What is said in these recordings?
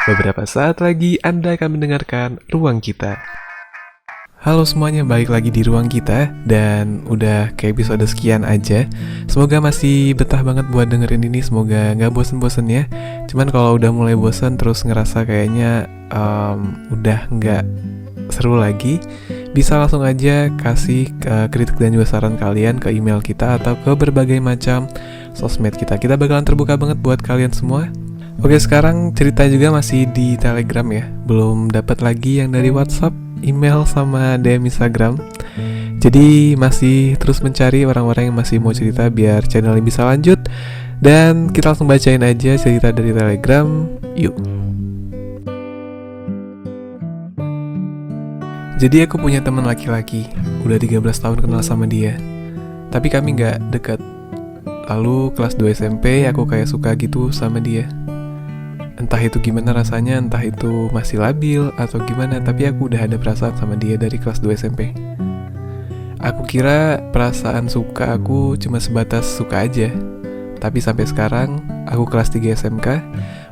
Beberapa saat lagi Anda akan mendengarkan Ruang Kita. Halo semuanya, balik lagi di Ruang Kita. Dan udah ke episode sekian aja. Semoga masih betah banget buat dengerin ini. Semoga gak bosen-bosen ya. Cuman kalau udah mulai bosen terus ngerasa kayaknya udah gak seru lagi, bisa langsung aja kasih kritik dan juga saran kalian ke email kita atau ke berbagai macam sosmed kita. Kita bakalan terbuka banget buat kalian semua. Oke, sekarang cerita juga masih di Telegram ya. Belum dapat lagi yang dari WhatsApp, email sama DM Instagram. Jadi masih terus mencari orang-orang yang masih mau cerita biar channelnya bisa lanjut. Dan kita langsung bacain aja cerita dari Telegram. Yuk. Jadi aku punya teman laki-laki, udah 13 tahun kenal sama dia. Tapi kami gak deket. Lalu kelas 2 SMP aku kayak suka gitu sama dia. Entah itu gimana rasanya, entah itu masih labil atau gimana, tapi aku udah ada perasaan sama dia dari kelas 2 SMP. Aku kira perasaan suka aku cuma sebatas suka aja. Tapi sampai sekarang, aku kelas 3 SMK,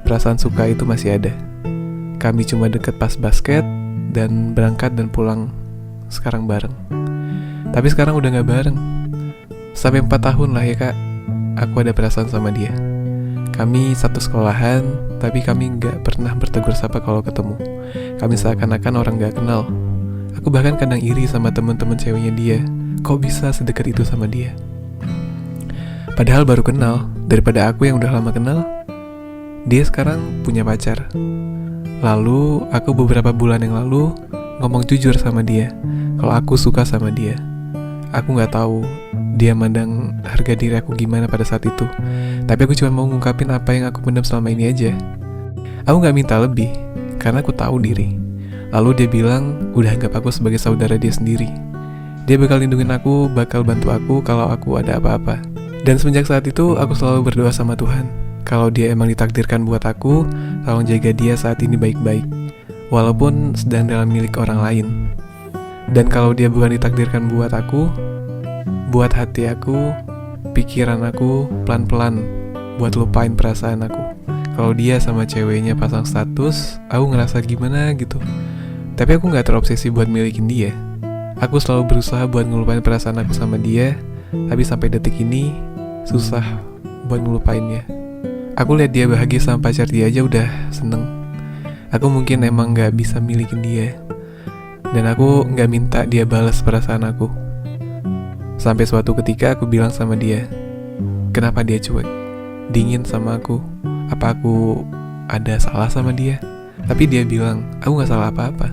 perasaan suka itu masih ada. Kami cuma deket pas basket, dan berangkat dan pulang sekarang bareng. Tapi sekarang udah gak bareng. Sampai 4 tahun lah ya kak, aku ada perasaan sama dia. Kami satu sekolahan, tapi kami gak pernah bertegur sapa kalau ketemu. Kami seakan-akan orang gak kenal. Aku bahkan kadang iri sama teman-teman ceweknya dia. Kok bisa sedekat itu sama dia? Padahal baru kenal. Daripada aku yang udah lama kenal, dia sekarang punya pacar. Lalu aku beberapa bulan yang lalu ngomong jujur sama dia kalau aku suka sama dia. Aku gak tahu dia mandang harga diri aku gimana pada saat itu. Tapi aku cuma mau ngungkapin apa yang aku pendam selama ini aja. Aku gak minta lebih, karena aku tahu diri. Lalu dia bilang udah anggap aku sebagai saudara dia sendiri. Dia bakal lindungin aku, bakal bantu aku kalau aku ada apa-apa. Dan semenjak saat itu aku selalu berdoa sama Tuhan. Kalau dia emang ditakdirkan buat aku, tolong jaga dia saat ini baik-baik, walaupun sedang dalam milik orang lain. Dan kalau dia bukan ditakdirkan buat aku, buat hati aku, pikiran aku pelan-pelan buat lupain perasaan aku. Kalau dia sama ceweknya pasang status, aku ngerasa gimana gitu. Tapi aku gak terobsesi buat milikin dia. Aku selalu berusaha buat ngelupain perasaan aku sama dia, tapi sampai detik ini susah buat ngelupainnya. Aku lihat dia bahagia sama pacar dia aja udah seneng. Aku mungkin emang gak bisa milikin dia. Dan aku gak minta dia balas perasaan aku. Sampai suatu ketika aku bilang sama dia, kenapa dia cuek, dingin sama aku? Apa aku ada salah sama dia? Tapi dia bilang, aku gak salah apa-apa.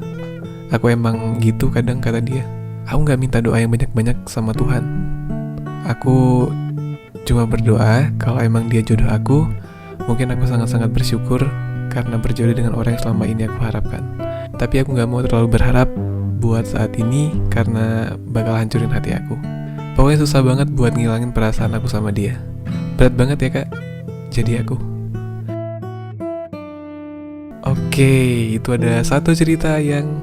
Aku emang gitu kadang, kata dia. Aku gak minta doa yang banyak-banyak sama Tuhan. Aku cuma berdoa kalau emang dia jodoh aku. Mungkin aku sangat-sangat bersyukur karena berjodoh dengan orang yang selama ini aku harapkan. Tapi aku gak mau terlalu berharap buat saat ini karena bakal hancurin hati aku. Pokoknya susah banget buat ngilangin perasaan aku sama dia. Berat banget ya kak, jadi aku. Oke, itu ada satu cerita yang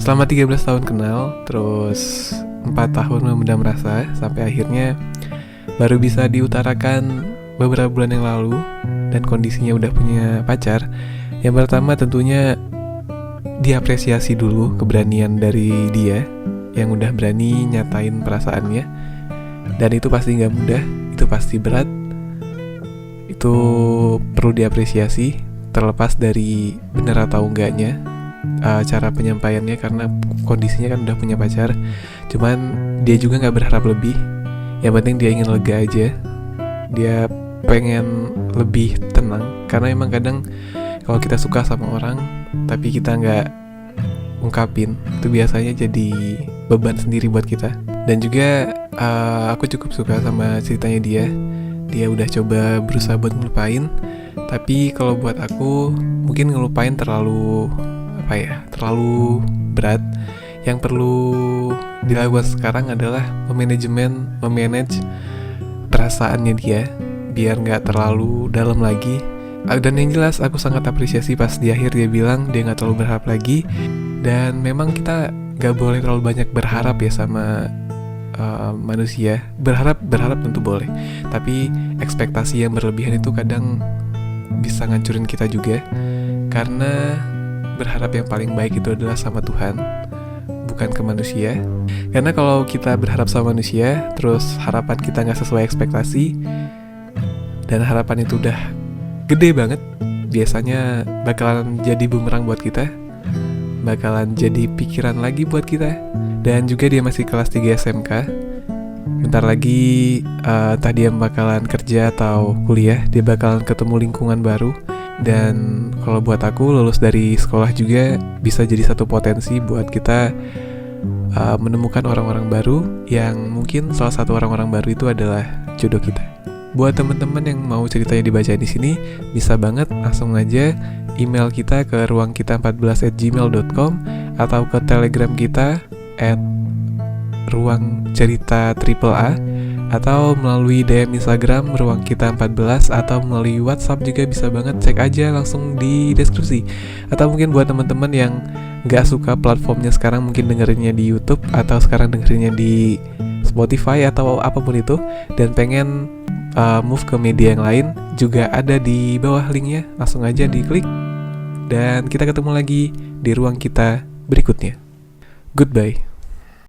selama 13 tahun kenal, terus 4 tahun memendam rasa, sampai akhirnya baru bisa diutarakan beberapa bulan yang lalu. Dan kondisinya udah punya pacar. Yang pertama tentunya diapresiasi dulu keberanian dari dia yang udah berani nyatain perasaannya. Dan itu pasti gak mudah, itu pasti berat. Itu perlu diapresiasi, terlepas dari benar atau enggaknya cara penyampaiannya, karena kondisinya kan udah punya pacar. Cuman dia juga gak berharap lebih. Yang penting dia ingin lega aja. Dia pengen lebih tenang, karena emang kadang kalau kita suka sama orang tapi kita nggak ungkapin, itu biasanya jadi beban sendiri buat kita. Dan juga aku cukup suka sama ceritanya dia. Dia udah coba berusaha buat ngelupain, tapi kalau buat aku mungkin ngelupain terlalu terlalu berat. Yang perlu dilakukan sekarang adalah memanage perasaannya dia biar gak terlalu dalam lagi. Dan yang jelas aku sangat apresiasi pas di akhir dia bilang dia gak terlalu berharap lagi. Dan memang kita gak boleh terlalu banyak berharap ya sama manusia. Berharap tentu boleh, tapi ekspektasi yang berlebihan itu kadang bisa ngancurin kita juga. Karena berharap yang paling baik itu adalah sama Tuhan, bukan ke manusia. Karena kalau kita berharap sama manusia, terus harapan kita gak sesuai ekspektasi, dan harapan itu udah gede banget, biasanya bakalan jadi bumerang buat kita, bakalan jadi pikiran lagi buat kita. Dan juga dia masih kelas 3 SMK, bentar lagi entah dia bakalan kerja atau kuliah, dia bakalan ketemu lingkungan baru. Dan kalau buat aku, lulus dari sekolah juga bisa jadi satu potensi buat kita menemukan orang-orang baru, yang mungkin salah satu orang-orang baru itu adalah jodoh kita. Buat teman-teman yang mau ceritanya dibacain di sini, bisa banget langsung aja email kita ke ruangkita14@gmail.com atau ke Telegram kita @ruangcerita_AAA, atau melalui DM Instagram ruangkita14, atau melalui WhatsApp juga bisa banget. Cek aja langsung di deskripsi. Atau mungkin buat teman-teman yang gak suka platformnya sekarang, mungkin dengerinnya di YouTube atau sekarang dengerinnya di Spotify atau apapun itu, dan pengen move ke media yang lain, juga ada di bawah linknya. Langsung aja diklik, dan kita ketemu lagi di ruang kita berikutnya. Goodbye.